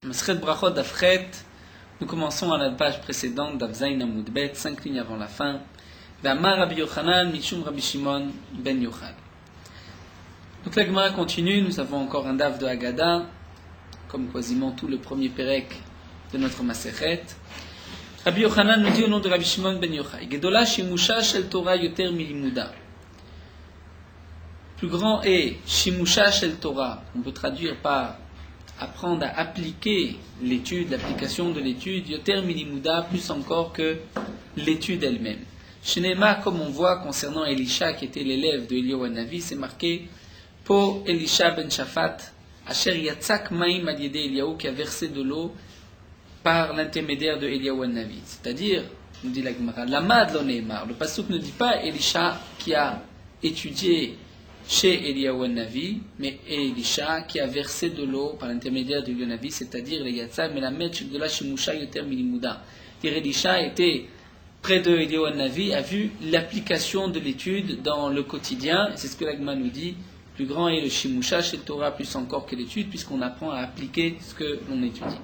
Masret Brachot d'Afret, nous commençons à la page précédente d'Avzaïn Amoudbet, 5 lignes avant la fin. Ve'amar Rabbi Yochanan, Mishum Rabbi Shimon ben Yochai. Donc la Gemara continue, nous avons encore un daf de Haggadah, comme quasiment tout le premier pérec de notre Masechet. Rabbi Yochanan nous dit au nom de Rabbi Shimon ben Yochai, Gedola Shimusha Shel Torah Yoter Milimuda. Plus grand est Shimusha Shel Torah, on peut traduire par apprendre à appliquer l'étude, l'application de l'étude, Yoter Milimuda, plus encore que l'étude elle-même. Shenema, comme on voit concernant Elisha, qui était l'élève de Eliyahu Hanavi, c'est marqué Po Elisha ben Shaphat, Asher Yatzak Maim al Yedei Eliyahu, qui a versé de l'eau par l'intermédiaire de Eliyahu Hanavi. C'est-à-dire, nous dit la Gemara, Lamad lo ne'emar. Le pasuk ne dit pas Elisha qui a étudié chez Eliyahu Hanavi, mais Elisha qui a versé de l'eau par l'intermédiaire de Eliyahu Hanavi, c'est-à-dire les Yatzak Melamed Shegdola Shimusha Yoter Milimuda. Elisha était près de Eliyahu Hanavi, a vu l'application de l'étude dans le quotidien, et c'est ce que l'Agma nous dit, plus grand est le Shimusha chez le Torah, plus encore que l'étude, puisqu'on apprend à appliquer ce que l'on étudie.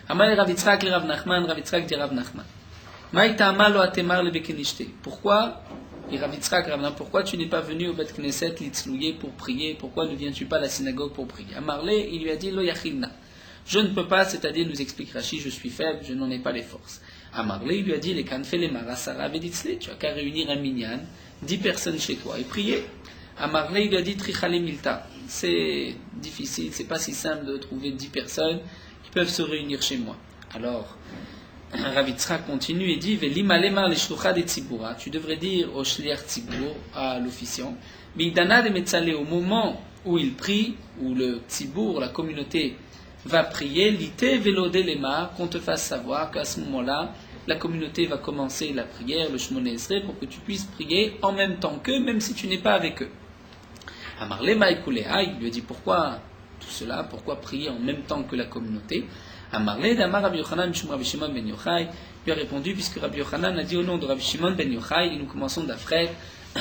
Amal Rav Yitzhak le Rav Nachman, Rav Yitzhak dit Rav Nachman. Maïtama lo atemar le bekenishte. Pourquoi, et Rav Yitzhak, Rav Nachman, pourquoi tu n'es pas venu au Bet Knesset litzlouye pour prier? Pourquoi ne viens-tu pas à la synagogue pour prier? Amarle, il lui a dit lo yachilna. Je ne peux pas, c'est-à-dire nous explique Rashi, je suis faible, je n'en ai pas les forces. Amarle, il lui a dit les kanfe le marasara veditzle, tu as qu'à réunir un minyan, 10 personnes chez toi et prier. Amarle, il lui a dit trichale milta. C'est difficile, c'est pas si simple de trouver 10 personnes qui peuvent se réunir chez moi. Alors, Rav Yitzhak continue et dit Velimalemar le shlucha de tzibura. Tu devrais dire au shliach tzibur, à l'officiant, mais idana de metzale, au moment où il prie, où le tzibur, la communauté, va prier, l'ité velode lemar, qu'on te fasse savoir qu'à ce moment-là, la communauté va commencer la prière, le Shmoneh Esrei, pour que tu puisses prier en même temps qu'eux, même si tu n'es pas avec eux. Amarle Maïkouléa, il lui a dit pourquoi tout cela, pourquoi prier en même temps que la communauté. Amarle d'Amar Rabbi Yochanan, Mishum Rabbi Shimon ben Yochai, lui a répondu, puisque Rabbi Yochanan a dit au nom de Rabbi Shimon ben Yochai, et nous commençons d'Afret,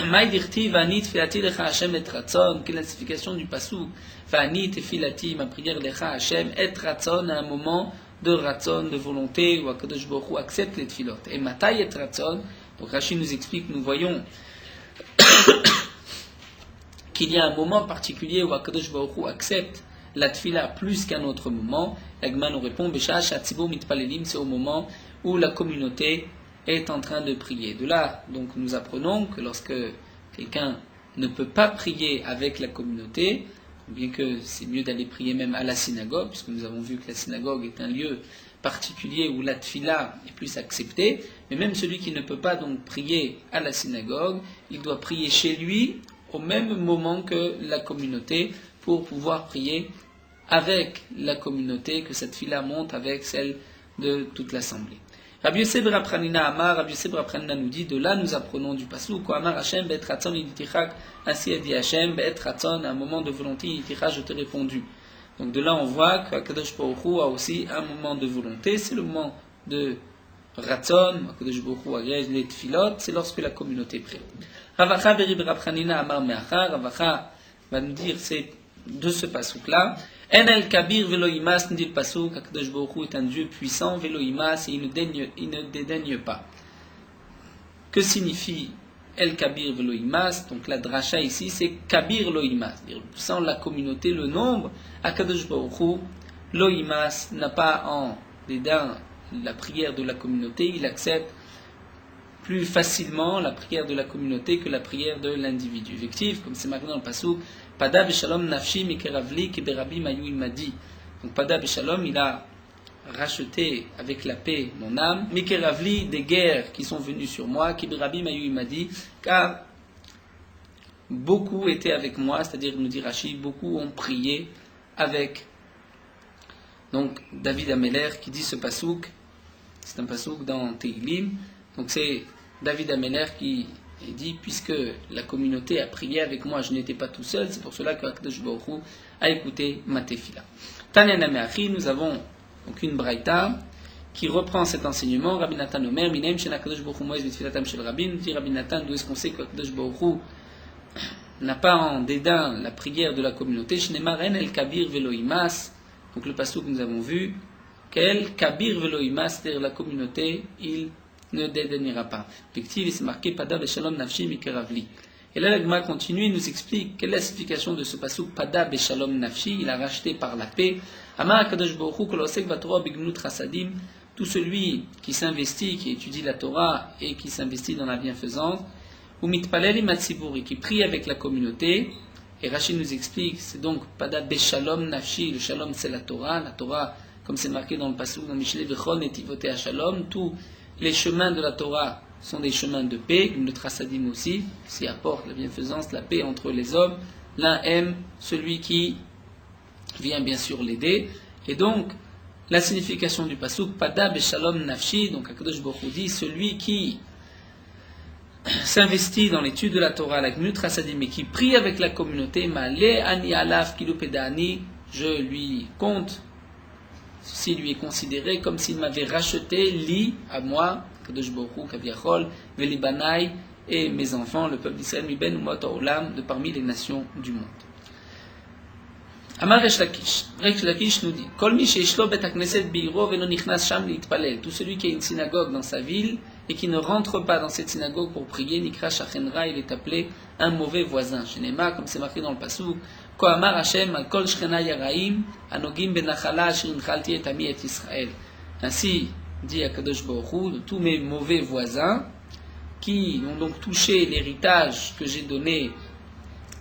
Maïdirti vanit filati lecha Hashem et ratzon, quelle est la signification du pasuk, vanit et filati, ma prière lecha Hashem et ratzon, à un moment de ratzon, de volonté, où Akadosh Baruch Hu accepte les tfilot. Et matai et ratzon, donc Rashi nous explique, nous voyons qu'il y a un moment particulier où Akadosh Baruch Hu accepte la tfila plus qu'un autre moment. L'Agma nous répond, Besha Shatzibur mitpalelim, c'est au moment où la communauté est en train de prier. De là, donc, nous apprenons que lorsque quelqu'un ne peut pas prier avec la communauté, bien que c'est mieux d'aller prier même à la synagogue, puisque nous avons vu que la synagogue est un lieu particulier où la tfila est plus acceptée, mais même celui qui ne peut pas donc prier à la synagogue, il doit prier chez lui au même moment que la communauté pour pouvoir prier avec la communauté, que cette tfila monte avec celle de toute l'assemblée. Rabbi Yosef Rapranina Amar, Rabbi Yosef Rapranina nous dit, de là nous apprenons du pasuk, Ko Amar Hashem be'et ratzon yitichak, ainsi a dit Hashem be'et ratzon, à un moment de volonté yitichak, je t'ai répondu. Donc de là on voit qu'Akadosh Baruch Hu a aussi un moment de volonté, c'est le moment de ratzon, Akadosh Baruch Hu agrège les tfilot, c'est lorsque la communauté prie. Ravacha Berib Rapranina Amar Meachar, Ravacha va nous dire, c'est de ce pasuk-là, En el kabir velo imas, nous dit le pasuk, Akadosh Baruch Hu est un Dieu puissant, velo imas, et il ne dédaigne pas. Que signifie el kabir velo imas? Donc la dracha ici, c'est kabir lo imas, c'est-à-dire le puissant, la communauté, le nombre. Akadosh Baruch Hu, lo imas, n'a pas en dédain la prière de la communauté, il accepte plus facilement la prière de la communauté que la prière de l'individu. Effectif, comme c'est marqué dans le pasuk, Pada Beshalom Nafshi Mikeravli Keberabi Mayu Imadi. Donc Pada Beshalom, il a racheté avec la paix mon âme. Mikeravli, des guerres qui sont venues sur moi. Keberabi Mayu Imadi, car beaucoup étaient avec moi, c'est-à-dire, nous dit Rashi, beaucoup ont prié avec. Donc David Ameler qui dit ce pasouk, c'est un pasouk dans Tehillim. Donc c'est David Ameler qui dit, puisque la communauté a prié avec moi, je n'étais pas tout seul, c'est pour cela que Akadosh Baruch Hu a écouté ma tefila. Tanya Meachi, nous avons donc une braïta qui reprend cet enseignement. Rabbi Nathan Omer, Minem Shen Akadosh Baruch Hu Moïse Vitfilatam Shel Rabbi, dit Rabbi Nathan, d'où est-ce qu'on sait que Akadosh Baruch Hu n'a pas en dédain la prière de la communauté. Shnemar En El Kabir Velo Imas, Donc le passouk que nous avons vu, quel kabir veloïma, c'est-à-dire la communauté, il ne dédaignera pas. Effectivement, il s'est marqué pada beshalom nafshi mikeravli. Et là, l'Agma continue, il nous explique quelle est la signification de ce passouk pada beshalom nafshi, il a racheté par la paix. Amar kadosh baruch hu kol osek batorah bigmut chasadim, tout celui qui s'investit, qui étudie la Torah et qui s'investit dans la bienfaisance, ou mitpalel matziburi, qui prie avec la communauté. Et Rachid nous explique, c'est donc pada beshalom nafshi, le shalom c'est la Torah, comme c'est marqué dans le passouk dans Mishlei vechol netivote shalom, tous les chemins de la Torah sont des chemins de paix, le trasadim aussi, qui apporte la bienfaisance, la paix entre les hommes. L'un aime celui qui vient bien sûr l'aider. Et donc, la signification du passouk, pada beshalom nafshi, donc Akadosh Baruch Hu dit, celui qui s'investit dans l'étude de la Torah, la Gmut Rasadim, et qui prie avec la communauté, Ma'ale ani alaf kilupedani, je lui compte, ceci lui est considéré comme s'il m'avait racheté, li, à moi, Kadosh Baruch Hu, Kaviachol, Veli Banai, et mes enfants, le peuple d'Israël, Miben Umot Haolam, de parmi les nations du monde. Amar Resh Lakish nous dit, Kol mi sheishlo bet hakneset bi'iro velo nichnas sham li'itpalel, tout celui qui a une synagogue dans sa ville et qui ne rentre pas dans cette synagogue pour prier, nikra shachenra, il est appelé un mauvais voisin. Shenema, comme c'est marqué dans le passouk, Ko amar Hashem al kol shchena yaraim anogim benachala asher inchalti et ami et Israël. Ainsi dit Akadosh Baruch Hu, de tous mes mauvais voisins qui ont donc touché l'héritage que j'ai donné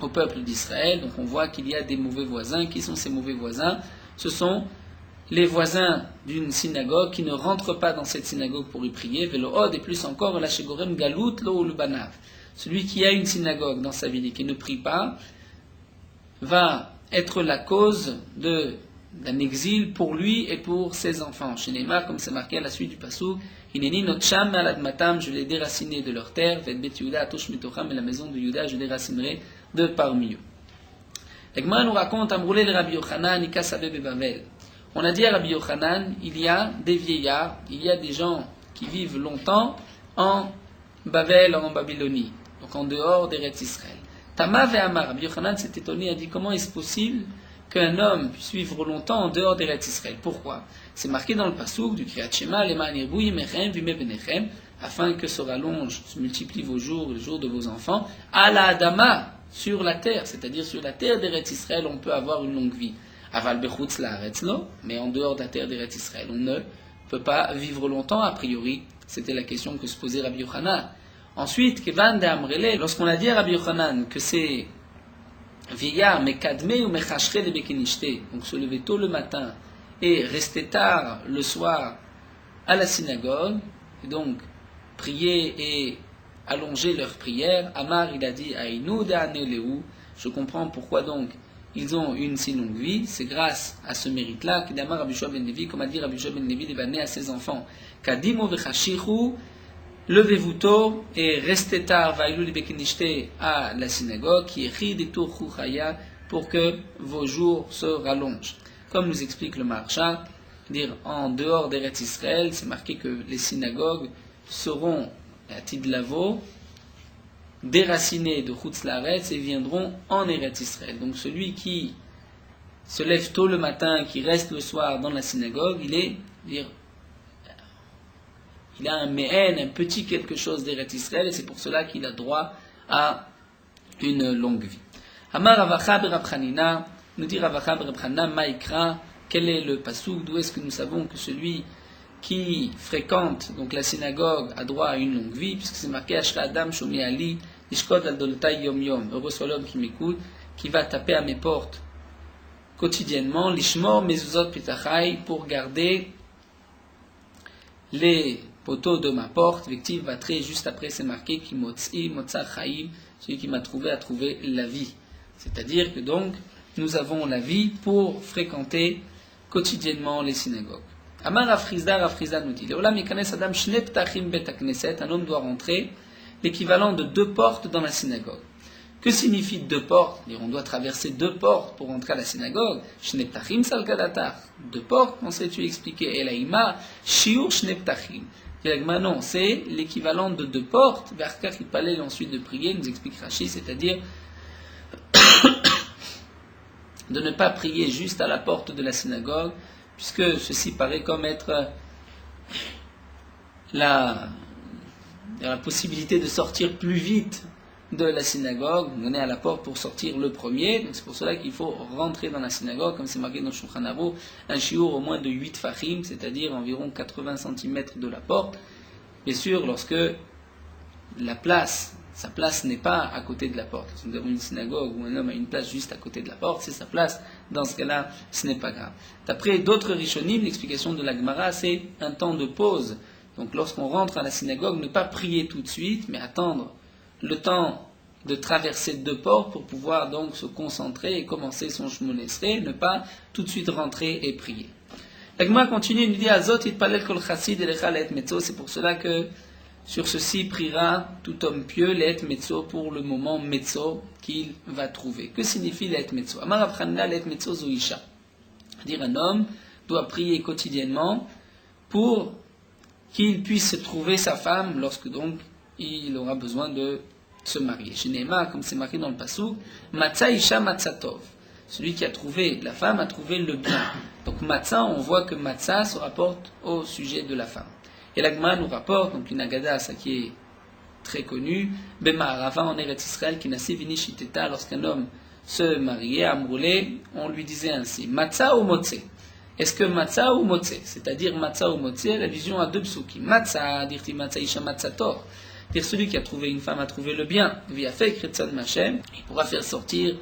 au peuple d'Israël. Donc on voit qu'il y a des mauvais voisins. Qui sont ces mauvais voisins? Ce sont les voisins d'une synagogue qui ne rentrent pas dans cette synagogue pour y prier. Velohod, et plus encore, la shegorem galut lo ulbanav. Celui qui a une synagogue dans sa ville et qui ne prie pas va être la cause d'un exil pour lui et pour ses enfants. Chez Neymar, comme c'est marqué à la suite du passouk, Hineni notcham aladmatam, je les déracinerai de leur terre, Vet bet Yehuda atosh mitocham, et la maison de Yehuda, je déracinerai de parmi eux. L'Agma nous raconte Amroulé le Rabbi Yochanan, Ika Sabé Bebavel. On a dit à Rabbi Yochanan, il y a des vieillards, il y a des gens qui vivent longtemps en Babel, en Babylonie, donc en dehors d'Eretz Israël. Tama ve Amar, Rabbi Yochanan s'est étonné, a dit comment est-ce possible qu'un homme puisse vivre longtemps en dehors d'Eretz Israël? Pourquoi? C'est marqué dans le passouk du Kriyat Shema, Leman yirbu yimechem vime benechem, afin que se rallonge, se multiplient vos jours, les jours de vos enfants, à la Adama, sur la terre, c'est-à-dire sur la terre d'Eretz Israël, on peut avoir une longue vie. Aval bechutz laaretz lo, mais en dehors de la terre d'Eretz Israël, on ne peut pas vivre longtemps, a priori. C'était la question que se posait Rabbi Yochanan. Ensuite, Kevan de Amrele, lorsqu'on a dit à Rabbi Yochanan que ces vieillards, mekadme ou mechashre de bekenishte, donc se lever tôt le matin et rester tard le soir à la synagogue, et donc prier et allonger leurs prières, Amar il a dit Aïnou de Aneleu, je comprends pourquoi donc ils ont une si longue vie, c'est grâce à ce mérite-là qu'Idamar Rabbi Yoshua ben Levi, comme a dit Rabbi Yoshua ben Levi, il va né à ses enfants. Kadimo vechashichu, levez-vous tôt et restez tard, vaïlou li bekenishte à la synagogue, qui est ri de tour chouchaya, pour que vos jours se rallongent. Comme nous explique le Maharsha, dire en dehors d'Eretz Israël, c'est marqué que les synagogues seront à Tidlavo, déracinés de Chutz Laaretz et viendront en Eretz Israël. Donc celui qui se lève tôt le matin, qui reste le soir dans la synagogue, il a un méhen, un petit quelque chose d'Eretz Israël, et c'est pour cela qu'il a droit à une longue vie. Amar Ravacha Berab Chanina, nous dit Ravacha Berab Chanina, Maïkra, quel est le pasouk, d'où est-ce que nous savons que celui qui fréquente donc la synagogue a droit à une longue vie, puisque c'est marqué Ashra Adam Shomi Ali, Ishkod al Doltai Yom Yom, heureux soit l'homme qui m'écoute, qui va taper à mes portes quotidiennement, Lishmor Mezuzot Pitachai, pour garder les poteaux de ma porte. Vective va très juste après, c'est marqué Kimotzi Motza Chaim, celui qui m'a trouvé a trouvé la vie. C'est-à-dire que donc nous avons la vie pour fréquenter quotidiennement les synagogues. Amar Rafrizda nous dit, Leolam yikanes adam shne ptachim bet hakneset, un homme doit rentrer l'équivalent de 2 portes dans la synagogue. Que signifie 2 portes? On doit traverser 2 portes pour rentrer à la synagogue. Shne ptachim sal kadatar. 2 portes, pensais-tu expliquer? Elaïma, shiur shne ptachim. Non, c'est l'équivalent de 2 portes. Verkar il parlait ensuite de prier, nous explique Rashi, c'est-à-dire de ne pas prier juste à la porte de la synagogue, puisque ceci paraît comme être la possibilité de sortir plus vite de la synagogue. On est à la porte pour sortir le premier, donc c'est pour cela qu'il faut rentrer dans la synagogue, comme c'est marqué dans Shulchan Aruch, un shiur au moins de 8 fachim, c'est-à-dire environ 80 cm de la porte. Bien sûr, lorsque sa place n'est pas à côté de la porte. Si nous avons une synagogue où un homme a une place juste à côté de la porte, c'est sa place. Dans ce cas-là, ce n'est pas grave. D'après d'autres rishonim, l'explication de la Gemara, c'est un temps de pause. Donc lorsqu'on rentre à la synagogue, ne pas prier tout de suite, mais attendre le temps de traverser 2 portes pour pouvoir donc se concentrer et commencer son Shmona Esrei, ne pas tout de suite rentrer et prier. La Gemara continue, il nous dit Azot itpalel kol chassid elecha le'et metzo. C'est pour cela que sur ceci priera tout homme pieux le'et metzo, pour le moment metzo qu'il va trouver. Que signifie le'et metzo? Amar Rav Chanina le'et metzo zo isha. Dire un homme doit prier quotidiennement pour qu'il puisse trouver sa femme lorsque donc il aura besoin de se marier. Chez Neema, comme c'est marqué dans le Passouk, Matza Isha Matzatov. Celui qui a trouvé la femme a trouvé le bien. Donc Matza, on voit que Matza se rapporte au sujet de la femme. Et l'Agma nous rapporte, donc une Agada, ça qui est très connue, Bema'arava en Eretz Israël, qui n'a vini shiteta, lorsqu'un homme se mariait, amourlé, on lui disait ainsi, Matza ou Motze? Est-ce que Matza ou Motze? C'est-à-dire Matza ou Motze, l'allusion à 2 psukim. Matza, dirti Matza Isha Matzator. Dire celui qui a trouvé une femme a trouvé le bien, via fait Kretzon Machem, il pourra faire sortir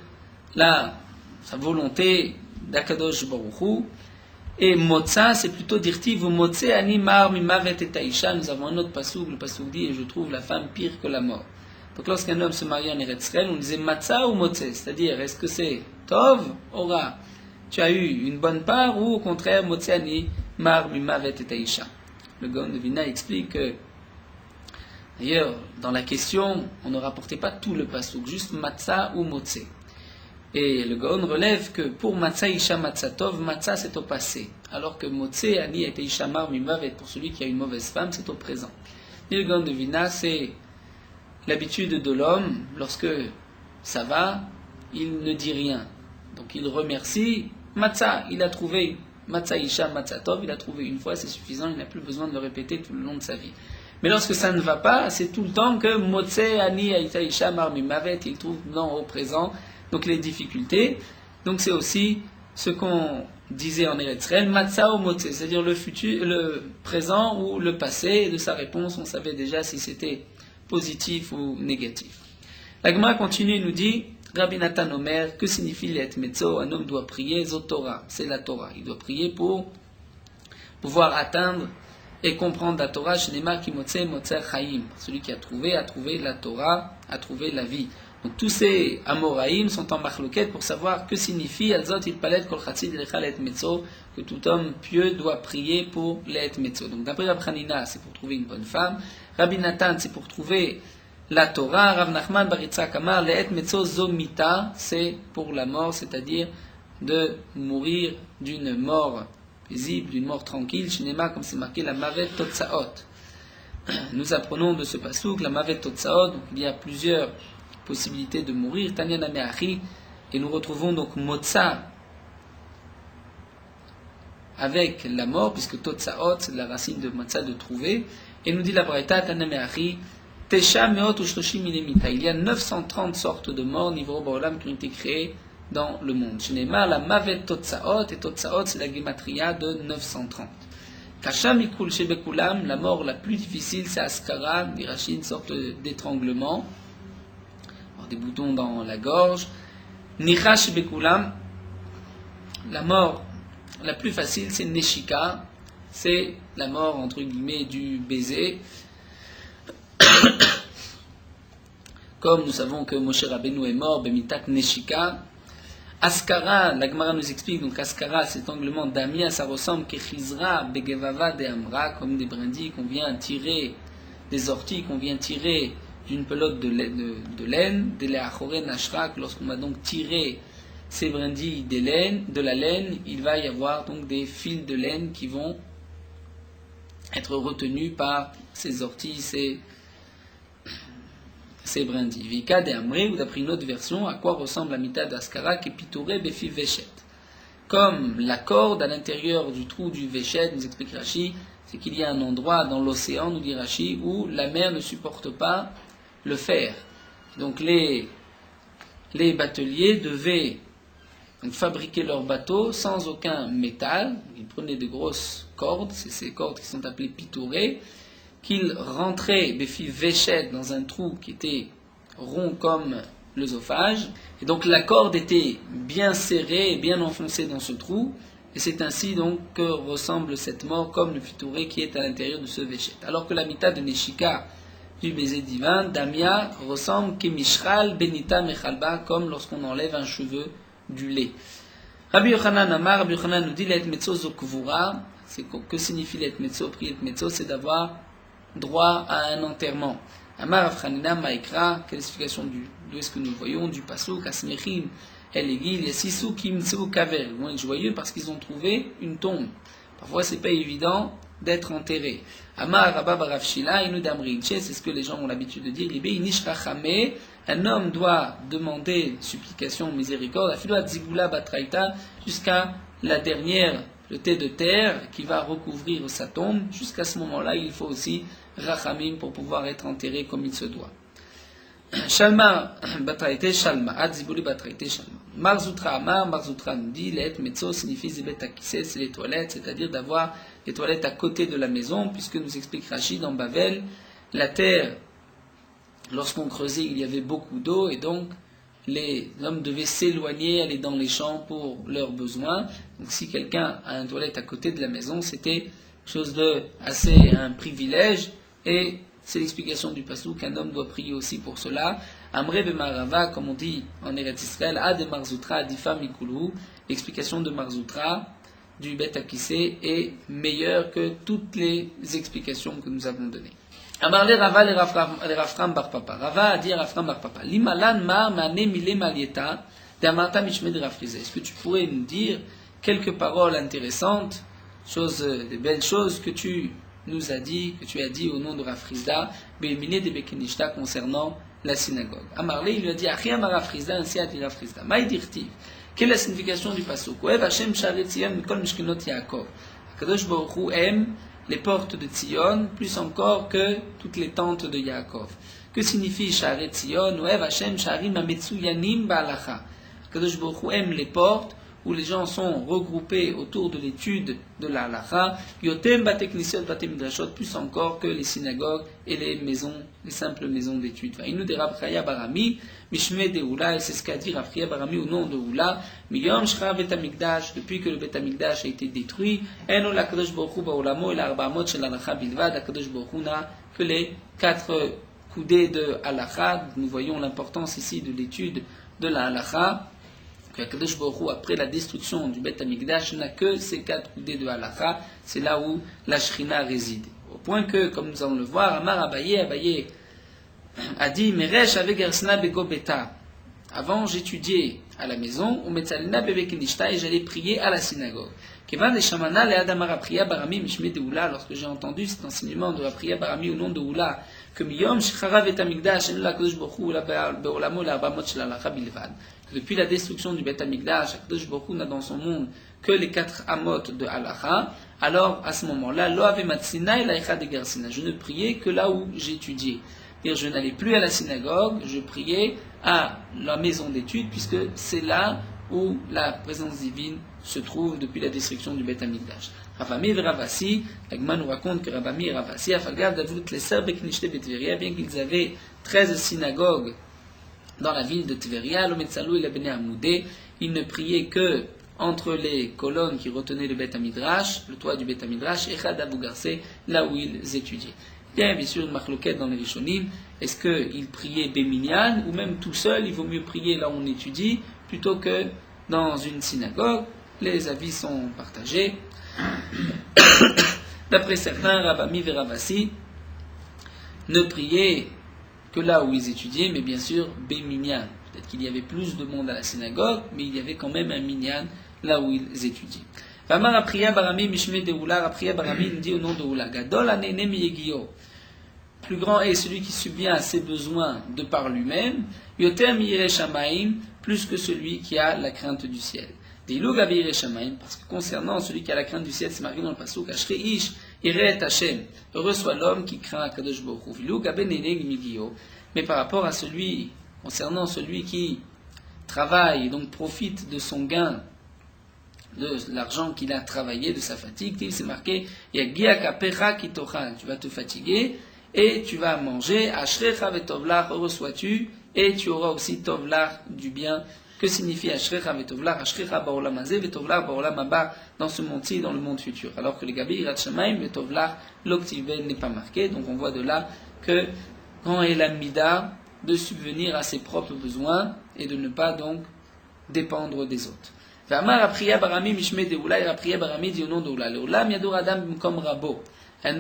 sa volonté d'Akadosh Baruch Hu. Et Motza, c'est plutôt dirti vous Motze ani mar mimavet et Taisha. Nous avons un autre pasouk, le pasouk dit et je trouve la femme pire que la mort. Donc lorsqu'un homme se marie en Eretz Israël, on disait Matza ou Motze, c'est-à-dire est-ce que c'est Tov, Ora, tu as eu une bonne part, ou au contraire Motze ani mar mimavet et Taisha. Le Gaon de Vina explique que d'ailleurs, dans la question, on ne rapportait pas tout le pasouk, juste Matza ou Motze. Et le Gaon relève que pour Matza Isha Matzatov, Matza c'est au passé, alors que Motze Ani et Isha Mar Mimavet, pour celui qui a une mauvaise femme, c'est au présent. Et le Gaon de Vina, c'est l'habitude de l'homme, lorsque ça va, il ne dit rien. Donc il remercie Matza, il a trouvé Matza Isha Matzatov, il a trouvé une fois, c'est suffisant, il n'a plus besoin de le répéter tout le long de sa vie. Mais lorsque ça ne va pas, c'est tout le temps que Motze Ani Aïta Isha Mar Mimavet, il trouve non au présent, donc les difficultés. Donc c'est aussi ce qu'on disait en Eretz Israël, Matza ou Motze, c'est-à-dire le futur, le présent ou le passé. Et de sa réponse, on savait déjà si c'était positif ou négatif. La Gemara continue et nous dit, Rabbi Nathan Omer, que signifie l'et metzo? Un homme doit prier, Zotora, c'est la Torah. Il doit prier pour pouvoir atteindre et comprendre la Torah, Shnema ki motze motzer chaim. Celui qui a trouvé la Torah, a trouvé la vie. Donc tous ces Amoraïm sont en machloket pour savoir que signifie Alzot itpalet kol chatzid elecha le'et metzo, que tout homme pieux doit prier pour l'et metzo. Donc d'après Rav Chanina, c'est pour trouver une bonne femme. Rabbi Nathan, c'est pour trouver la Torah. Rav Nachman bar Yitzhak amar l'et metzo zo mita, c'est pour la mort, c'est-à-dire de mourir d'une mort paisible, d'une mort tranquille. Shinema, comme c'est marqué, la mavet totsaot. Nous apprenons de ce pasouk la mavet totsaot. Donc il y a plusieurs possibilité de mourir, Tanya Nameachi, et nous retrouvons donc Motza avec la mort, puisque Totsaot, c'est la racine de Motza, de trouver, et nous dit la Braïta, Tanya Nameachi, Tesha Meot Ushloshim Minemita. Il y a 930 sortes de morts, Nivro Baolam, qui ont été créées dans le monde. Shnema, la Mavet Totsaot, et Totsaot, c'est la Gematria de 930. Kasha Mikul Shebekulam, la mort la plus difficile, c'est Askara, Dirachi, une sorte d'étranglement, des boutons dans la gorge. Nichash Bekulam, la mort la plus facile, c'est Neshika, c'est la mort entre guillemets du baiser. Comme nous savons que Moshe Rabbeinu est mort, Bemitat Neshika. Askara, la Gemara nous explique, donc Askara, cet anglement d'Amia, ça ressemble Kechizra, Begevava de Amra, comme des brindilles qu'on vient tirer, des orties qu'on vient tirer d'une pelote de laine, de l'Achore Nashrak. Lorsqu'on va donc tirer ces brindilles de la laine, il va y avoir donc des fils de laine qui vont être retenus par ces orties, c'est brindilles. Vika de Amré, ou d'après une autre version, à quoi ressemble la mita d'Askara qui pitouré befi veshet. Comme la corde à l'intérieur du trou du veshet, nous explique Rashi, c'est qu'il y a un endroit dans l'océan, nous dit Rashi, où la mer ne supporte pas le fer. Donc les bateliers devaient fabriquer leurs bateaux sans aucun métal. Ils prenaient de grosses cordes, c'est ces cordes qui sont appelées pitourées, qu'ils rentraient befi veshet dans un trou qui était rond comme l'œsophage. Et donc la corde était bien serrée et bien enfoncée dans ce trou. Et c'est ainsi donc que ressemble cette mort comme le pitouré qui est à l'intérieur de ce veshet. Alors que la mita de Neshika du baiser divin, Damia, ressemble Kemishral Benita Mechalba, comme lorsqu'on enlève un cheveu du lait. Rabbi Yochanan Amar, Rabbi Yochanan nous dit l'et metzo zokvura. Que signifie l'et metzo? Prier l'et metzo, c'est d'avoir droit à un enterrement. Amar Afranina Maikra, quelle explication d'où est-ce que nous voyons du pasuk Asmechim El Egil Yasisu Kimtseu Kavel. Ils vont être joyeux parce qu'ils ont trouvé une tombe. Parfois c'est pas évident d'être enterré. Amar Rabba Barav Shila Inu Damrinche, c'est ce que les gens ont l'habitude de dire. Libé Inish Rachame, un homme doit demander supplication, miséricorde, Afilo Zigula Batraita, jusqu'à la dernière jeté de terre qui va recouvrir sa tombe. Jusqu'à ce moment-là, il faut aussi Rachamim pour pouvoir être enterré comme il se doit. Shalma Batraite Shalma, Adzibuli Batraite Shalma. Marzoutra Amar, Marzoutra nous dit, l'et metzo signifie zibet akise, c'est les toilettes, c'est-à-dire d'avoir les toilettes à côté de la maison, puisque nous explique Rachid dans Bavel, la terre, lorsqu'on creusait, il y avait beaucoup d'eau, et donc les hommes devaient s'éloigner, aller dans les champs pour leurs besoins. Donc si quelqu'un a une toilette à côté de la maison, c'était chose de assez un privilège, et c'est l'explication du passou qu'un homme doit prier aussi pour cela. Amre Bemarava, comme on dit en Eretz Israël, A de Marzoutra, Adifa Mikulu, l'explication de Marzoutra, du Bet Akissé, est meilleure que toutes les explications que nous avons données. Amarle Rava le Rafram Bar Papa. Rava a dit à Rafram Bar Papa, Limalan ma mane mile malieta, de Amarta Mishme de Rafrize. Est-ce que tu pourrais nous dire quelques paroles intéressantes, des belles choses que tu nous as dit, que tu as dit au nom de Rafrizda, Bémine de Bekenishta concernant la synagogue. Amarle, il lui a dit, Achia Marafrizda, ainsi a dit Rafrizda. Maïdirtiv. Quelle est la signification du pasuk? Oev Hashem Sharet Tzion Mikol Mishkenot Yaakov. Akadosh Baruch Hu aime les portes de Tzion plus encore que toutes les tentes de Yaakov. Que signifie Sharet Tzion? Oev Hashem Sharim Ametsuyanim Ba'alacha. Akadosh Baruch Hu aime les portes où les gens sont regroupés autour de l'étude de la halacha, yotem bateknisiot batemidrashot, plus encore que les synagogues et les maisons, les simples maisons d'études. Vaïnou de Rab Chaya Barami, Mishme de Oula, et c'est ce qu'a dit Rab Chaya Barami au nom de Oula, Miyom Shra Betamikdash, depuis que le Betamikdash a été détruit, Eno la Kadosh Baruch Hu Baolamo et la Arbamot Shel Halacha Bilvad, la Kadosh Baruch Hu n'a que les 4 coudées de halacha. Nous voyons l'importance ici de l'étude de la halacha. Akadosh Baruch Hu, après la destruction du Beth Amikdash, n'a que ces 4 coudées de halakha, c'est là où la Shrina réside. Au point que, comme nous allons le voir, Amar Abaye a dit, Meresh avec Gersna Bego Beta. Avant, j'étudiais à la maison, ou Metzalina Bebekinishta, et j'allais prier à la synagogue. Kevan de Shamana, le Adamar Apriya Barami Mishme de Oula, lorsque j'ai entendu cet enseignement de Apriya Barami au nom de Oula, que Miyom Shechara Beth Amikdash, et la Kadosh Baruch Hu, la Beolamo, la Arbamot Shel Halacha Bilvad. Depuis la destruction du Beth Amikdash, Akadosh Baruch Hu n'a dans son monde que les 4 amot de halacha. Alors, à ce moment-là, Lo ave matzina et laïcha de garsina. Je ne priais que là où j'étudiais. C'est-à-dire, je n'allais plus à la synagogue, je priais à la maison d'études, puisque c'est là où la présence divine se trouve depuis la destruction du Beth Amikdash. Ravami et Ravasi, l'Agma nous raconte que Ravami et Ravasi, Afalgav d'Avut les Serbes Knishte Betveria, bien qu'ils avaient 13 synagogues dans la ville de Tveria, l'Ometsalou et la Bene Amoudé, ils ne priaient que entre les colonnes qui retenaient le Beth Amidrash, le toit du Beth Amidrash, et Chad Abou Garsé, là où ils étudiaient. Il y a bien sûr une marloquette dans les Rishonim, est-ce qu'ils priaient Béminyan, ou même tout seul, il vaut mieux prier là où on étudie, plutôt que dans une synagogue. Les avis sont partagés. D'après certains, Ravami et Ravasi ne priaient que là où ils étudiaient, mais bien sûr, Béminyan. Peut-être qu'il y avait plus de monde à la synagogue, mais il y avait quand même un minyan là où ils étudiaient. Vamar Apriya Barami Mishme de Oula, Apriya Barami nous dit au nom de Oula, Gadol Anene Miyegio. plus grand est celui qui subvient à ses besoins de par lui-même, yoter miyireh shamaim, plus que celui qui a la crainte du ciel. Deilou gabireh shamaim, parce que concernant celui qui a la crainte du ciel, c'est marqué dans le pasuk, Ashrei ish iret Hashem, heureux soit l'homme qui craint Akadosh Baruch Hu. Vilou gaben eneg migio, mais par rapport à celui, concernant celui qui travaille et donc profite de son gain, de l'argent qu'il a travaillé, de sa fatigue, c'est marqué, tu vas te fatiguer et tu vas manger, ashrecha vetovlar, heureux sois-tu, et tu auras aussi tovlar du bien. Que signifie ashrecha vetovlar? Ashrecha baolam hazeh vetovlar baolam haba, dans ce monde-ci, dans le monde futur. Alors que les gabi irat shamaim vetovlar, l'octivel n'est pas marqué, donc on voit de là que quand est la mida de subvenir à ses propres besoins et de ne pas donc dépendre des autres. Un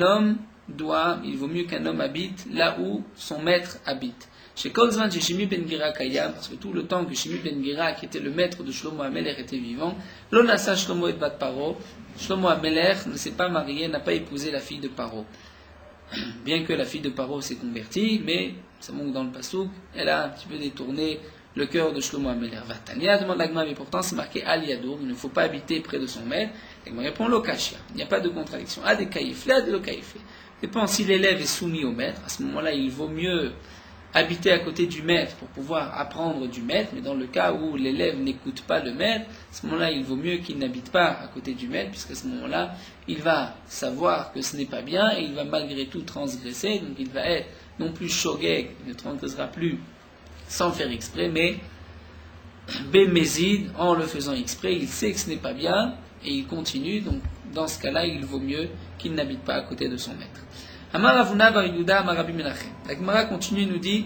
homme doit, il vaut mieux qu'un homme habite là où son maître habite. Chez Kolzman, chez Shimi Ben Gira Kayam, parce que tout le temps que Shimi Ben Gira, qui était le maître de Shlomo Ameler, était vivant, Lonasa Shlomo et Bat Paro, Shlomo Ameler ne s'est pas marié, n'a pas épousé la fille de Paro. Bien que la fille de Paro s'est convertie, mais ça manque dans le pasouk, elle a un petit peu détourné le cœur de Shlomo Ameler. Vatania demande l'agma, mais pourtant c'est marqué Al Yadour, il ne faut pas habiter près de son maître. L'agma répond Lokashia, il n'y a pas de contradiction. A des kaïflé, a des lokaïflé. Dépend si l'élève est soumis au maître, à ce moment-là il vaut mieux habiter à côté du maître pour pouvoir apprendre du maître, mais dans le cas où l'élève n'écoute pas le maître, à ce moment-là il vaut mieux qu'il n'habite pas à côté du maître, puisqu'à ce moment-là il va savoir que ce n'est pas bien et il va malgré tout transgresser, donc il va être non plus shogeg, il ne transgressera plus sans faire exprès, mais bémézid, en le faisant exprès, il sait que ce n'est pas bien et il continue, donc dans ce cas-là il vaut mieux qu'il n'habite pas à côté de son maître. Amar Avuna bar Yehuda amar Rabbi Menachem. La Gemara continue et nous dit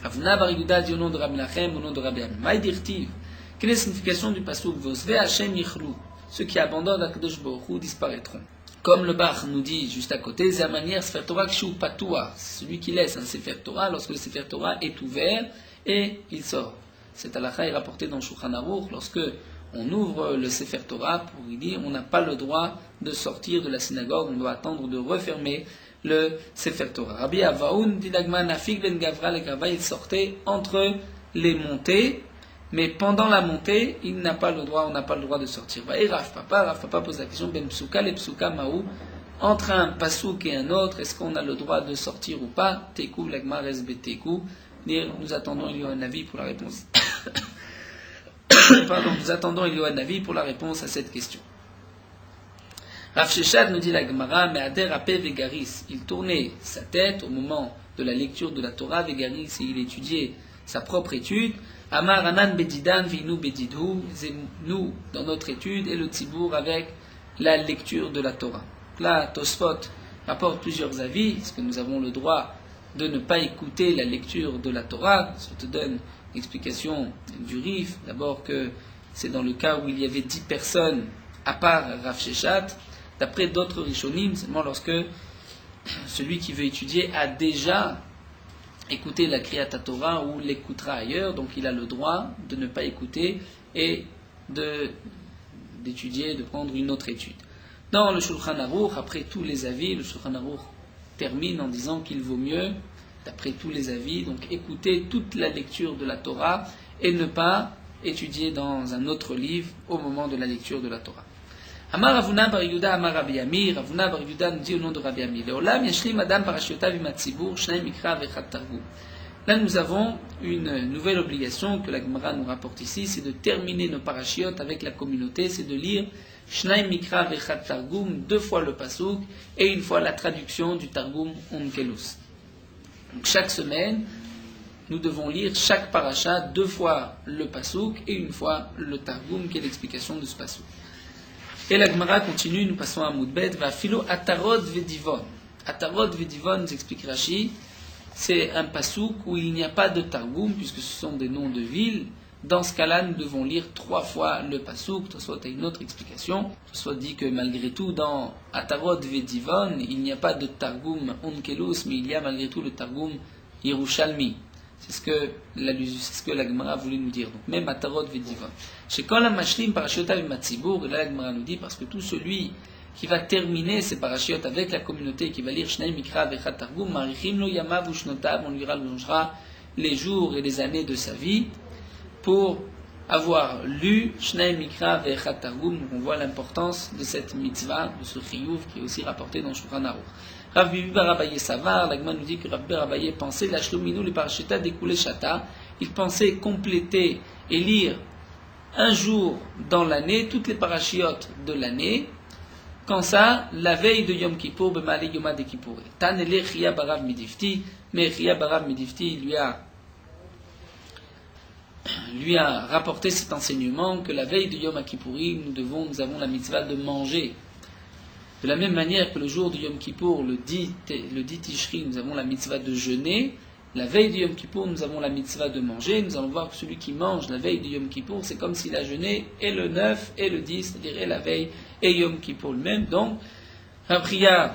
Avuna bar Yehuda dit au nom de Rabbi Menachem, au nom de Rabbi Ami. Maï dirtiv. Quelle est la signification du pasuk Vosve Hashem yichlu? Ceux qui abandonnent Akadosh Baruch Hu disparaîtront. Comme le Bach nous dit juste à côté, c'est la manière Sefer Torah kshu patoua. C'est celui qui laisse un Sefer Torah lorsque le Sefer Torah est ouvert et il sort. Cette halakha est rapportée dans Shulchan Aruch lorsque on ouvre le Sefer Torah pour y dire on n'a pas le droit de sortir de la synagogue, on doit attendre de refermer le Sefer Torah. Rabbi Avaoun dit l'agma nafik ben gavra le gava, il sortait entre les montées, mais pendant la montée, il n'a pas le droit, on n'a pas le droit de sortir. Et Rav Papa pose la question ben psuka le psuka maou, entre un pasouk et un autre, est-ce qu'on a le droit de sortir ou pas? Tekou l'agma resbe tekou. Nous attendons, il y a un avis pour la réponse. Nous attendons Eliyahu Navi pour la réponse à cette question. Rav Sheshet nous dit la Gemara, Me'ader Apeh Vegaris. Il tournait sa tête au moment de la lecture de la Torah, Vegaris, et il étudiait sa propre étude. Amar Anan Bedidan Vinu Bedidhu. Nous, dans notre étude, et le Tzibour avec la lecture de la Torah. Là, Tosfot rapporte plusieurs avis. Est-ce que nous avons le droit de ne pas écouter la lecture de la Torah? Ça te donne l'explication du Rif, d'abord que c'est dans le cas où il y avait 10 personnes à part Rav Sheshet, d'après d'autres Rishonim, seulement lorsque celui qui veut étudier a déjà écouté la Kriyat Torah ou l'écoutera ailleurs, donc il a le droit de ne pas écouter et d'étudier, de prendre une autre étude. Dans le Shulchan Aruch, après tous les avis, le Shulchan Aruch termine en disant qu'il vaut mieux, d'après tous les avis, donc écouter toute la lecture de la Torah et ne pas étudier dans un autre livre au moment de la lecture de la Torah. Amar Ravuna bar Yehuda amar Rabbi Ami, Ravuna bar Yehuda nous dit au nom de Rabbi Ami, Leolam yashlim adam parashiotav imatzibur shnei mikra vechat targum. Là nous avons une nouvelle obligation que la Gemara nous rapporte ici, c'est de terminer nos parachiotes avec la communauté, c'est de lire Shnei Mikra vechat targum, 2 fois le pasuk et une fois la traduction du targum onkelus. Donc chaque semaine, nous devons lire chaque paracha 2 fois le pasouk et une fois le targum, qui est l'explication de ce pasouk. Et la Gemara continue, nous passons à Moudbet, va philo atarot vedivon. Atarot vedivon, nous explique Rashi, c'est un pasouk où il n'y a pas de targum, puisque ce sont des noms de villes. Dans ce cas-là, nous devons lire 3 fois le pasouk. Soit une autre explication, soit dit que malgré tout, dans Atarot Vedivon, il n'y a pas de targum onkelus, mais il y a malgré tout le targum Yerushalmi. C'est ce que la Gemara a voulu nous dire. Donc même Atarot Vedivon. Chez Kol HaMashlim Parashiotav Imatzibur, là la Gemara nous dit parce que tout celui qui va terminer ces parachiotes avec la communauté, qui va lire Shnei Mikra Vechad Targum, Marichim Lo Yamav Ushnotav, on lui rallongera les jours et les années de sa vie pour avoir lu Shnei Mikra Vechad Targum. Donc on voit l'importance de cette mitzvah, de ce chiyuv qui est aussi rapporté dans Shulchan Aruch. Rav Bibi bar Abaye Savar, l'Agma nous dit que Rav bar Abaye pensait la Shlominu le parashita découlé Shata, il pensait compléter et lire un jour dans l'année, toutes les parachiotes de l'année, quand ça, la veille de Yom Kippour, B'malé Yoma de Kippour. Tanele Chia Barav Midifti, mais Chia Barav Midifti lui a rapporté cet enseignement que la veille de Yom Kippourim, nous avons la mitzvah de manger. De la même manière que le jour de Yom Kippour, le 10 Tishri, nous avons la mitzvah de jeûner. La veille de Yom Kippour, nous avons la mitzvah de manger. Nous allons voir que celui qui mange la veille de Yom Kippour, c'est comme s'il a jeûné et le 9 et le 10, c'est-à-dire et la veille et Yom Kippour le même. Donc, Priya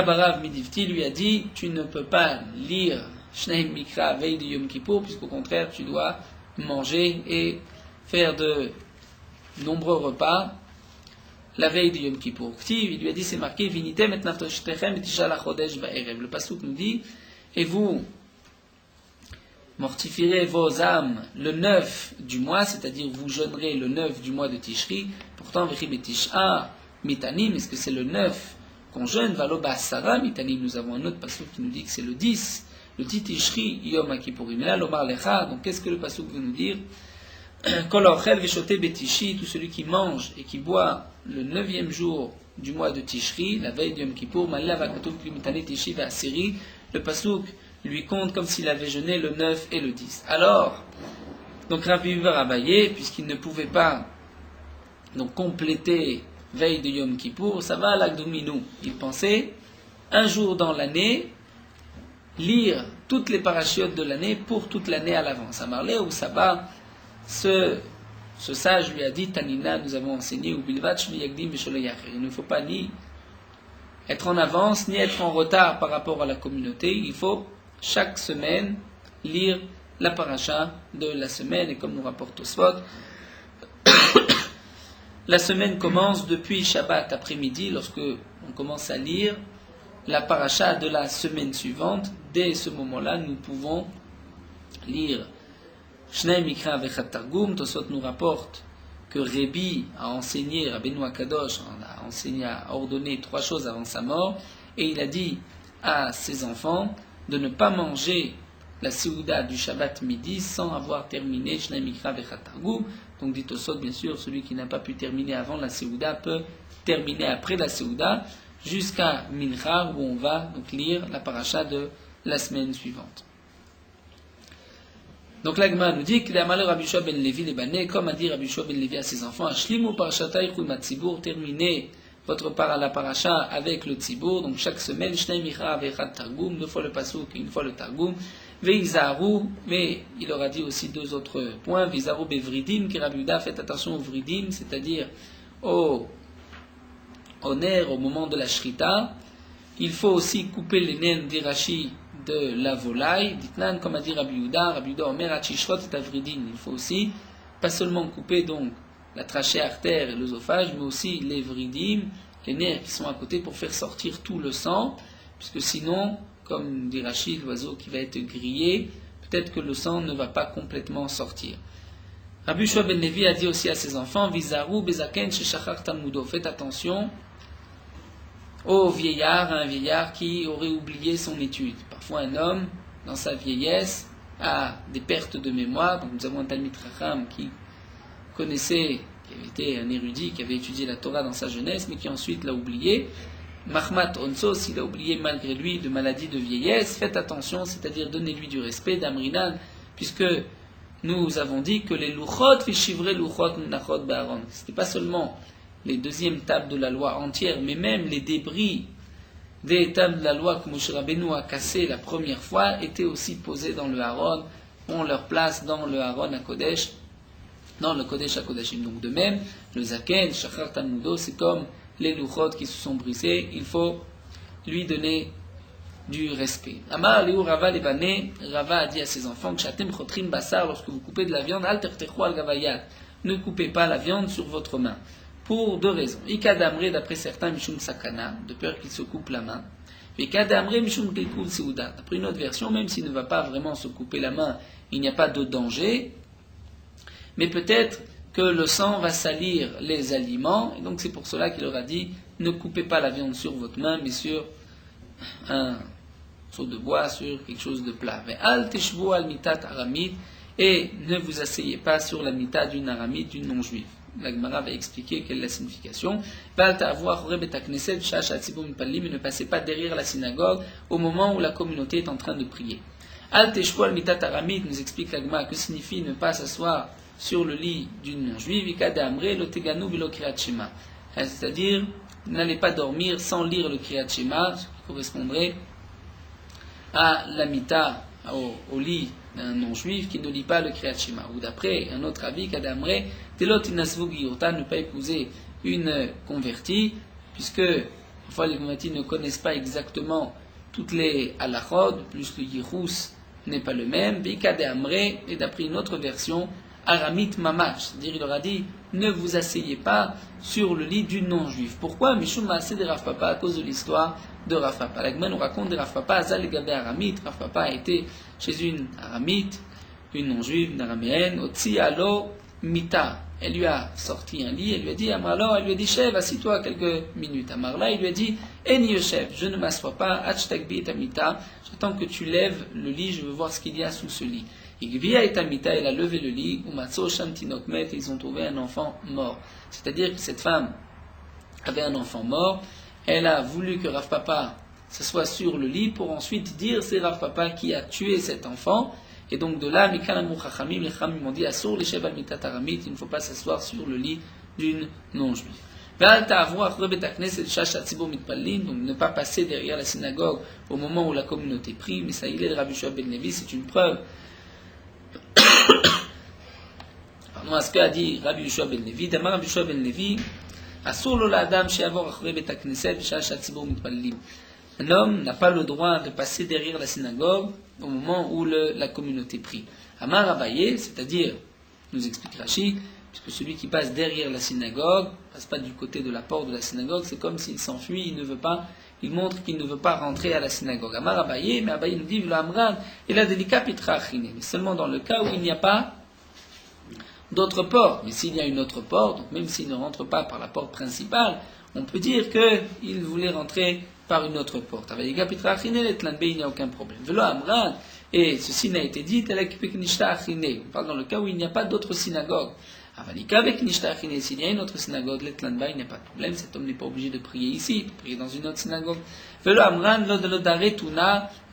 Barav Midifti lui a dit, tu ne peux pas lire Shnei Mikra veille de Yom Kippour, puisqu'au contraire, tu dois manger et faire de nombreux repas la veille de Yom Kippour. Il lui a dit, c'est marqué, Vinitem et naftoshechem et tisha la chodesh ba'erev. Le pasuk nous dit, et vous mortifierez vos âmes le 9 du mois, c'est-à-dire vous jeûnerez le 9 du mois de Tishri. Pourtant, Vechim et Tisha mitanim, est-ce que c'est le 9 qu'on jeûne? Valo ba'asara mitanim. Nous avons un autre pasuk qui nous dit que c'est le 10. Le dit Tishri Yom Kippourim. Là, l'Omar Lecha, donc qu'est-ce que le pasuk veut nous dire? Kol ochel veshote betishi, tout celui qui mange et qui boit le 9e jour du mois de Tishri, la veille de Yom Kippour, Malila vakatov klimitane Tishri ve'asiri, le pasuk lui compte comme s'il avait jeûné le 9 et le 10. Alors, donc Rabbi Bar Abaye, puisqu'il ne pouvait pas donc compléter veille de Yom Kippour, ça va à l'Agdominu. Il pensait un jour dans l'année lire toutes les parachiotes de l'année pour toute l'année à l'avance. Amarle ou Saba, ce sage lui a dit, Tanina, nous avons enseigné, ou Bilvach, Yagdim, il ne faut pas ni être en avance, ni être en retard par rapport à la communauté. Il faut chaque semaine lire la paracha de la semaine, et comme nous rapporte Tosfot, la semaine commence depuis Shabbat après-midi, lorsque on commence à lire la paracha de la semaine suivante. Dès ce moment-là, nous pouvons lire Shnei Mikra Vechad Targum. Tosfot nous rapporte que Rébi a enseigné, Rabbeinu Akadosh a ordonné 3 choses avant sa mort, et il a dit à ses enfants de ne pas manger la Seouda du Shabbat midi sans avoir terminé Shnei Mikra Vechad Targum. Donc dit Tosfot, bien sûr, celui qui n'a pas pu terminer avant la Seouda peut terminer après la Seouda, jusqu'à Mincha, où on va donc lire la paracha de la semaine suivante. Donc l'Agma nous dit que les Amalé Rabbi Shua ben Levi les Banais, comme a dit Rabbi Shua ben Levi à ses enfants, Ashlimu parashata yichud matzibour, terminez votre part à la paracha avec le tzibour. Donc chaque semaine, Shnei Mikra Vechad Targum, 2 fois le pasuk, 1 fois le Targum. Veizaru, mais il aura dit aussi 2 autres points. Veizaru bevridim, qui Rabbi Yuda, faites attention aux vridim, c'est-à-dire au nerf au moment de la shrita. Il faut aussi couper les naines d'Irachi de la volaille. Ditnan, comme a dit Rabbi Yuda Omer Achishrot et Avridin. Il faut aussi, pas seulement couper donc la trachée artère et l'œsophage, mais aussi les vridim, les nerfs qui sont à côté pour faire sortir tout le sang, puisque sinon, comme dit Rachid, l'oiseau qui va être grillé, peut-être que le sang ne va pas complètement sortir. Rabbi Shua ben Levi a dit aussi à ses enfants, Vizaru bezaken sheshachar talmudo, faites attention au vieillard, à un vieillard qui aurait oublié son étude. Parfois un homme, dans sa vieillesse, a des pertes de mémoire. Donc nous avons un Talmid Chacham qui connaissait, qui avait été un érudit, qui avait étudié la Torah dans sa jeunesse, mais qui ensuite l'a oublié. Mahmat Onsos, il a oublié malgré lui de maladie de vieillesse. Faites attention, c'est-à-dire donnez-lui du respect, d'Amrinan, puisque nous avons dit que les Luchot, les chivrés Luchot, Nachot, Baaron, ce n'était pas seulement les 2e tables de la loi entière, mais même les débris des tables de la loi que Moshe Rabbeinu a cassées la première fois étaient aussi posés dans le Haron, ont leur place dans le Haron à Kodesh, dans le Kodesh à Kodashim. Donc de même, le Zaken, Shachar Talmudo, c'est comme les Luchot qui se sont brisés, il faut lui donner du respect. Amar Léou Rava Lebané, Rava a dit à ses enfants, Kshatem Chotrim Basar, lorsque vous coupez de la viande, Al Tertechu Al Gavayat, ne coupez pas la viande sur votre main. pour deux raisons. Ikadamre, d'après certains, Mishum Sakana, de peur qu'il se coupe la main. Ikadamre, Mishum Kilkul Seuda. D'après une autre version, même s'il ne va pas vraiment se couper la main, il n'y a pas de danger. Mais peut-être que le sang va salir les aliments. Et donc c'est pour cela qu'il leur a dit, ne coupez pas la viande sur votre main, mais sur un seau de bois, sur quelque chose de plat. Al teshvu al mitat aramid, et ne vous asseyez pas sur la mita d'une aramide, d'une non-juive. La Gemara va expliquer quelle est la signification. Et ne passez pas derrière la synagogue au moment où la communauté est en train de prier. Al teshvu al mitat aramid, nous explique la Gemara que signifie ne pas s'asseoir sur le lit d'une non-juive. C'est-à-dire, n'allez pas dormir sans lire le Kriyat Shema, ce qui correspondrait à la mita, au lit d'un non-juif qui ne lit pas le Kriyat Shema. Ou d'après un autre avis, Kadamre, Telot Inasvu Giyota, ne pas épouser une convertie, puisque parfois les convertis ne connaissent pas exactement toutes les halachot, plus le yirous n'est pas le même. Kadamre, et d'après une autre version, Aramit Mamash, c'est-à-dire il leur a dit, ne vous asseyez pas sur le lit du non-juif. Pourquoi Mishum Maaseh de Rav Papa, à cause de l'histoire de Rav Papa. La Gemara nous raconte de Rav Papa, Azal Gabe Aramit. Rav Papa a été chez une Aramite, une non-juive, une araméenne, Otsi Alo Mita. Elle lui a sorti un lit, elle lui a dit, Amarlo, elle lui a dit, Shev, assis-toi quelques minutes. Amarla, il lui a dit, En Yoshev, je ne m'assois pas, Hachtakbi et Amita, j'attends que tu lèves le lit, je veux voir ce qu'il y a sous ce lit. Igvia et Amita, elle a levé le lit, Umatso Shamtinokmet, ils ont trouvé un enfant mort. C'est-à-dire que cette femme avait un enfant mort, elle a voulu que Rav Papa s'assoie sur le lit pour ensuite dire c'est Rav Papa qui a tué cet enfant. Et donc de là, Mikalamu Chachamim, les Chachamim m'ont dit Asur les Shev al-Mitat Aramit, il ne faut pas s'asseoir sur le lit d'une non-juive. Donc ne pas passer derrière la synagogue au moment où la communauté prie, mais ça il est de Rabbi Yoshua ben Levi, c'est une preuve. Pardon, à ce qu'a dit Rabbi Yoshua ben Levi, Damar Rabbi Yoshua ben Levi, un homme n'a pas le droit de passer derrière la synagogue au moment où la communauté prie. Amar Abaye, c'est-à-dire, nous explique Rashi, puisque celui qui passe derrière la synagogue, passe pas du côté de la porte de la synagogue, c'est comme s'il s'enfuit, il montre qu'il ne veut pas rentrer à la synagogue. Amar Abaye, mais Abaye nous dit, il a délicat pitra achine, mais seulement dans le cas où il n'y a pas d'autre porte. Mais s'il y a une autre porte, donc même s'il ne rentre pas par la porte principale, on peut dire qu'il voulait rentrer par une autre porte. Avec il n'y a aucun problème. Et ceci n'a été dit, on parle dans le cas où il n'y a pas d'autre synagogue. S'il y a une autre synagogue, il n'y a pas de problème, cet homme n'est pas obligé de prier ici, il peut prier dans une autre synagogue.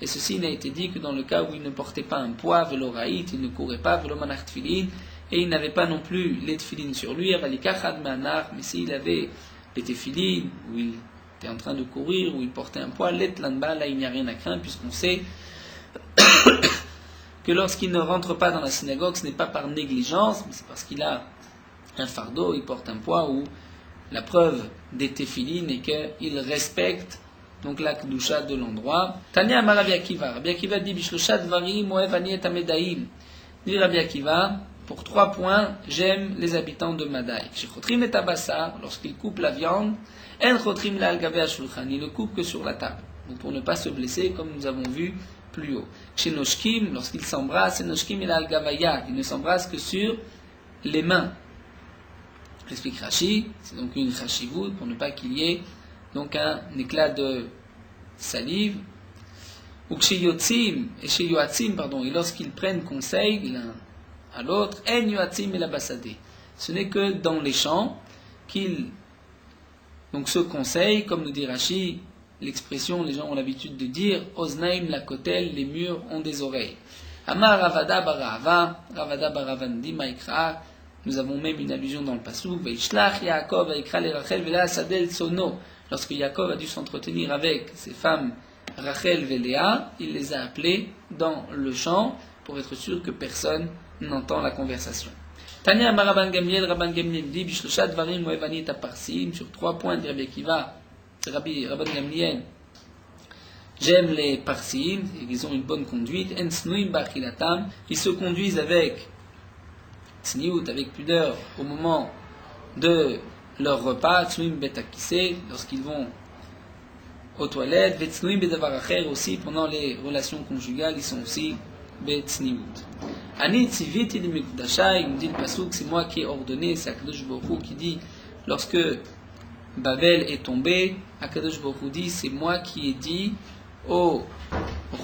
Et ceci n'a été dit que dans le cas où il ne portait pas un poids, il ne courait pas, et il n'avait pas non plus les tefilines sur lui, mais s'il avait les tefilines, où il était en train de courir, où il portait un poids, là il n'y a rien à craindre, puisqu'on sait que lorsqu'il ne rentre pas dans la synagogue, ce n'est pas par négligence, mais c'est parce qu'il a un fardeau, il porte un poids, où la preuve des tefilines est qu'il respecte donc la kedusha de l'endroit. Tania Amar Rabbi Akiva. Rabbi Akiva dit Bishlosha Dvarim Oev Ani et Amedaim. Dit Rabbi Akiva, pour 3 points, j'aime les habitants de Madaï. Shechotrim et Tabassar, lorsqu'ils coupent la viande, En Chotrim la Al-Gabe Ashulchan, ils ne coupent que sur la table. Donc pour ne pas se blesser, comme nous avons vu plus haut. Chez Noshkim, lorsqu'ils s'embrassent, Noshkim et Al-Gavaya, ils ne s'embrassent que sur les mains. Explique Rashi, c'est donc une Chashivut, pour ne pas qu'il y ait donc un éclat de salive. Ou chez Yotzim, et chez Yoatzim, pardon, et lorsqu'ils prennent conseil l'un à l'autre, En Yoatzim et la Bassadé. Ce n'est que dans les champs qu'ils donc se conseillent, comme nous dit Rashi, l'expression, les gens ont l'habitude de dire, Oznaim la kotel, les murs ont des oreilles. Amar Ravada Barava, Ravada Baravandi Maikra, nous avons même une allusion dans le Passouk, Veishlach Yaakov, Vaikra le Rachel, Vela Sadel Sono. Lorsque Yaakov a dû s'entretenir avec ses femmes Rachel et Léa, il les a appelées dans le champ pour être sûr que personne n'entend la conversation. Tania Amar Rabban Gamliel dit, Bishlosha Dvarim Moevani Taparsim, sur 3 points de Rabbi Akiva, Rabban Gamliel, j'aime les Parsim, ils ont une bonne conduite, Ensnuim Bachilatam, ils se conduisent avec Tsniout, avec pudeur, au moment de leur repas, tsnuim betakise, lorsqu'ils vont aux toilettes, vetsnuim bedavar acher aussi, pendant les relations conjugales, ils sont aussi betsnimut. Ani tziviti li mekudashai, il me dit le pasuk, c'est moi qui ai ordonné, c'est Akadosh Baruch Hu qui dit, lorsque Babel est tombé, Akadosh Baruch Hu dit, c'est moi qui ai dit au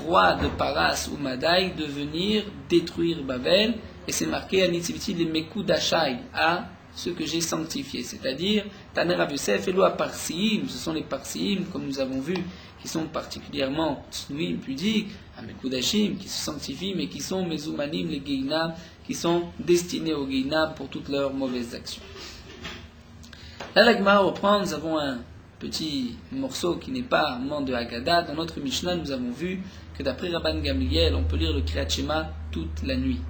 roi de Paras ou Madaï de venir détruire Babel, et c'est marqué Anitziviti le Mekudashai, à ce que j'ai sanctifié, c'est-à-dire Taner Rav Yosef et Loa Parsiim, ce sont les Parsiim, comme nous avons vu, qui sont particulièrement tsnuim, pudiques, à Mekudashim, qui se sanctifient, mais qui sont Mezumanim, les Geinam, qui sont destinés aux Geinam pour toutes leurs mauvaises actions. Là, la Gemara reprend, nous avons un petit morceau qui n'est pas un moment de Haggadah. Dans notre Mishnah, nous avons vu que d'après Rabban Gamliel, on peut lire le Kriyat Shema toute la nuit.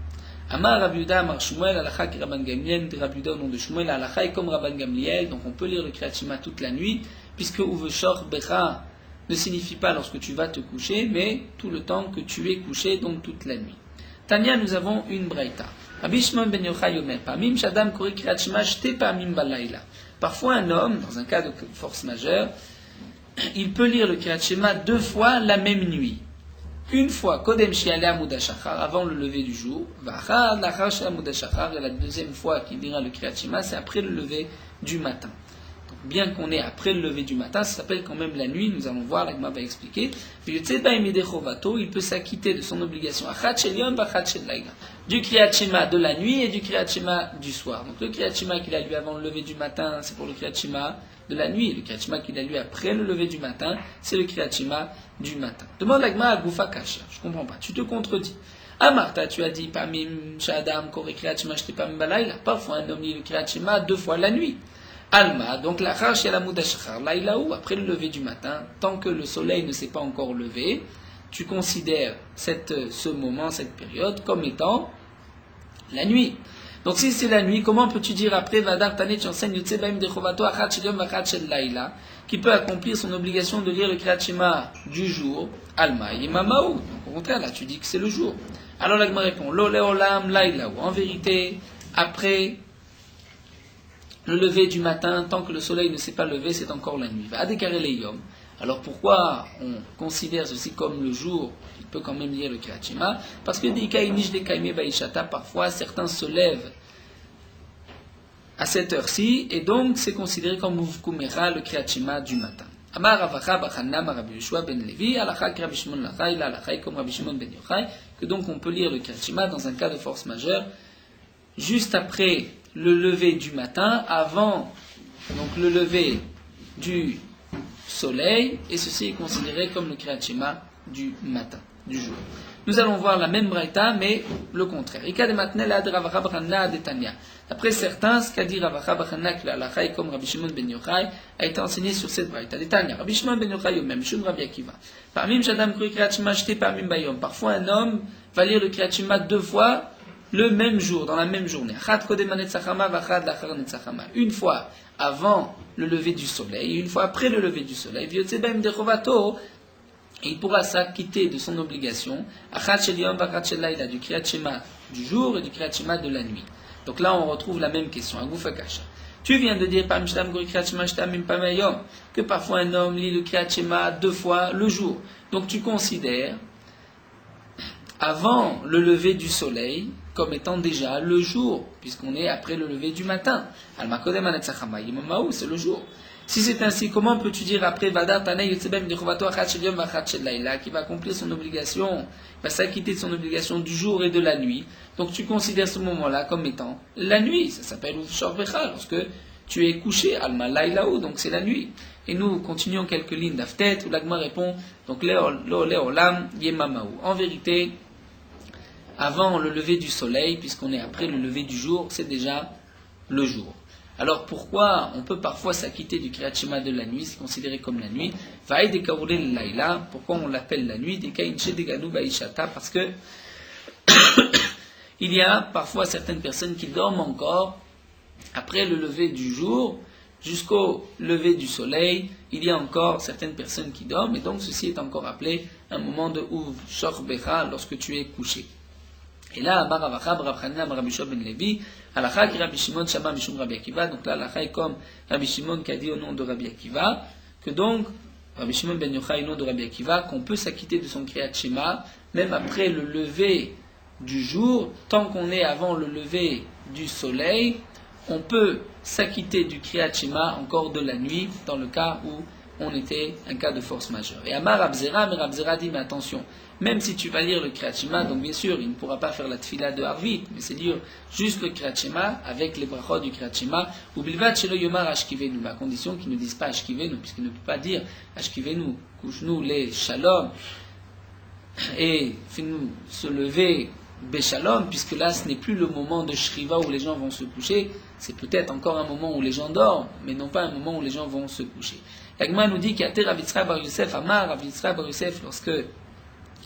Amar Rav Yehuda Amar Shmuel, Halakha ki Rabban Gamliel, Rav Yehuda au nom de Shmuel, Halakha est comme Rabban Gamliel, donc on peut lire le Kriyat Shema toute la nuit, puisque Uveshor Becha ne signifie pas lorsque tu vas te coucher, mais tout le temps que tu es couché, donc toute la nuit. Tania, nous avons une braïta. Rabbi Shimon ben Yochai Omer, Pamim Shadam Kori Kriyat Shema Shte Pamim Balayla. Parfois, un homme, dans un cas de force majeure, il peut lire le Kriyat Shema 2 fois la même nuit. Une fois, Kodem Shiale Amud HaShachar, avant le lever du jour, Vachar Lachar Amud HaShachar, et la deuxième fois qu'il lira le Kriyat Shema, c'est après le lever du matin. Donc, bien qu'on est après le lever du matin, ça s'appelle quand même la nuit, nous allons voir, la Gemara va expliquer. Il peut s'acquitter de son obligation du Kriyat Shema de la nuit et du Kriyat Shema du soir. Donc le Kriyat Shema qu'il a lu avant le lever du matin, c'est pour le Kriyat Shema de la nuit. Le Kriyat Shema qu'il a lu après le lever du matin, c'est le Kriyat Shema du matin. Demande la Gemara à Goufa Kasha, je comprends pas, tu te contredis. Amarta, tu as dit, Pamim Shadam Kore Kriyat Shema Shte Pamim Balayla. Parfois un homme lit le Kriyat Shema 2 fois la nuit. Alma, donc la Char Shel Amud HaShachar, Laïlaou, après le lever du matin, tant que le soleil ne s'est pas encore levé, tu considères ce moment, cette période, comme étant la nuit. Donc si c'est la nuit, comment peux-tu dire après, Vadar Tanet, tu enseignes Yotsebaim de Chovato, Achat Shel Yom, Achat Shel Laïla, qui peut accomplir son obligation de lire le Kriyat Shema du jour, Alma, Yemamaou. Donc au contraire, là, tu dis que c'est le jour. Alors la Gemara répond, Lo Leolam Laïlaou. En vérité, après le lever du matin, tant que le soleil ne s'est pas levé, c'est encore la nuit. Va décarer les yom. Alors pourquoi on considère ceci comme le jour? Il peut quand même lire le Kriyat Shema. Parce que parfois certains se lèvent à cette heure-ci, et donc c'est considéré comme Muvkumera, le Kriyat Shema du matin. Amar Ravacha Bachanam Rabbi Yoshua ben Levi, Alachak Rabbi Shimon Lachai, la Alachai comme Rabbi Shimon ben Yochai, que donc on peut lire le Kriyat Shema dans un cas de force majeure, juste après le lever du matin, avant donc le lever du soleil, et ceci est considéré comme le Kriyat Shema du matin, du jour. Nous allons voir la même braïta, mais le contraire. D'après certains, ce qu'a dit Ravacha Bachanna, que l'Alacha comme Rabbi Shimon ben Yochai, a été enseigné sur cette braïta. Rabbi Shimon ben Yochai, même Shun Rabbi Akiva. Parfois un homme va lire le Kriyat Shema 2 fois le même jour, dans la même journée. Une fois avant le lever du soleil, une fois après le lever du soleil. Et il pourra s'acquitter de son obligation du Kriyat Shema du jour et du Kriyat Shema de la nuit. Donc là, on retrouve la même question. Tu viens de dire que parfois un homme lit le Kriyat Shema 2 fois le jour. Donc tu considères avant le lever du soleil comme étant déjà le jour, puisqu'on est après le lever du matin. C'est le jour. Si c'est ainsi, comment peux-tu dire après Vadar Tanei Yotzebem de Chovato Achat Shel Yom Achat Shel Laïla, qui va accomplir son obligation, va s'acquitter de son obligation du jour et de la nuit. Donc tu considères ce moment-là comme étant la nuit. Ça s'appelle Uvshor Becha, lorsque tu es couché, Alma Laïlaou, donc c'est la nuit. Et nous continuons quelques lignes d'Aftet, où l'Agma répond, donc Lo Leolam Yemamaou. En vérité, avant le lever du soleil, puisqu'on est après le lever du jour, c'est déjà le jour. Alors pourquoi on peut parfois s'acquitter du Kriyat Shema de la nuit, c'est considéré comme la nuit. Pourquoi on l'appelle la nuit? Parce que il y a parfois certaines personnes qui dorment encore après le lever du jour jusqu'au lever du soleil. Il y a encore certaines personnes qui dorment, et donc ceci est encore appelé un moment de Uv Shor Becha, lorsque tu es couché. Et là, Amar Ravacha, Rav Chanina, Rabbi Yoshua ben Levi, Halakha qui Rabbi Shimon Shama Mishum Rabbi Akiva. Donc là, Halakha est comme Rabbi Shimon qui a dit au nom de Rabbi Akiva, que donc, Rabbi Shimon ben Yochai au nom de Rabbi Akiva, qu'on peut s'acquitter de son Kriyat Shema, même après le lever du jour, tant qu'on est avant le lever du soleil, on peut s'acquitter du Kriyat Shema encore de la nuit, dans le cas où on était un cas de force majeure. Et Amar Rabzera, mais Rabzera dit, mais attention, même si tu vas lire le Kriyat Shema, donc bien sûr, il ne pourra pas faire la tfila de Harvit, mais c'est dire juste le Kriyat Shema, avec les brachot du Kriyat Shema, ou bilvat shelo yomar ashkivenu, à condition qu'il ne dise pas ashkivenu, puisqu'il ne peut pas dire ashkivenu, couche-nous les shalom, et fais-nous se lever Béchalom, puisque là ce n'est plus le moment de Shriva où les gens vont se coucher, c'est peut-être encore un moment où les gens dorment, mais non pas un moment où les gens vont se coucher. L'Agma nous dit qu'Ater Rav Yitzchak bar Yosef Amar, Rav Yitzchak bar Yosef, lorsque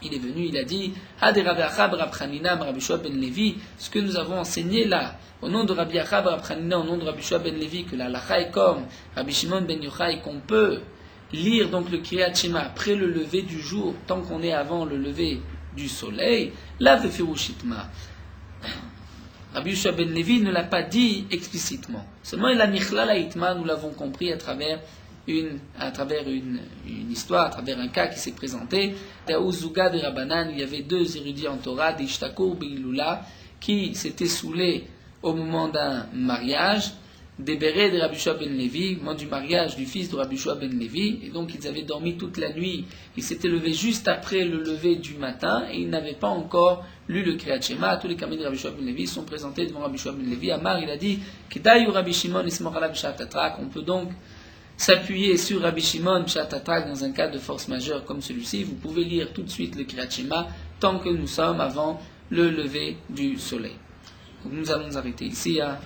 il est venu, il a dit Hade Rabbi Achab Rav Chanina Rabbi Yoshua ben Levi, ce que nous avons enseigné là, au nom de Rabbi Achab Rav Chanina, au nom de Rabbi Yoshua ben Levi, que la halacha est comme Rabbi Shimon ben Yochai, qu'on peut lire donc le Kriyat Shema après le lever du jour, tant qu'on est avant le lever du soleil, la Vefirushitma. Rabbi Yoshua ben Levi ne l'a pas dit explicitement. Seulement il a nichla la itma, nous l'avons compris à travers une histoire, à travers un cas qui s'est présenté. Uzuga de Rabbanan, il y avait deux érudits en Torah, des Ishtakur Beilula, qui s'étaient saoulés au moment d'un mariage, des bérets de Rabbi Yoshua ben Levi, au moment du mariage du fils de Rabbi Yoshua ben Levi, et donc ils avaient dormi toute la nuit, ils s'étaient levés juste après le lever du matin, et ils n'avaient pas encore lu le Kriyat Shema. Tous les camarades de Rabbi Yoshua ben Levi sont présentés devant Rabbi Yoshua ben Levi. Amar, il a dit, Kedayu Rabbi Shimon ismor alav b'shat hatrak, on peut donc s'appuyer sur Rabbi Shimon b'shat hatrak dans un cas de force majeure comme celui-ci. Vous pouvez lire tout de suite le Kriyat Shema tant que nous sommes avant le lever du soleil. Donc nous allons arrêter ici à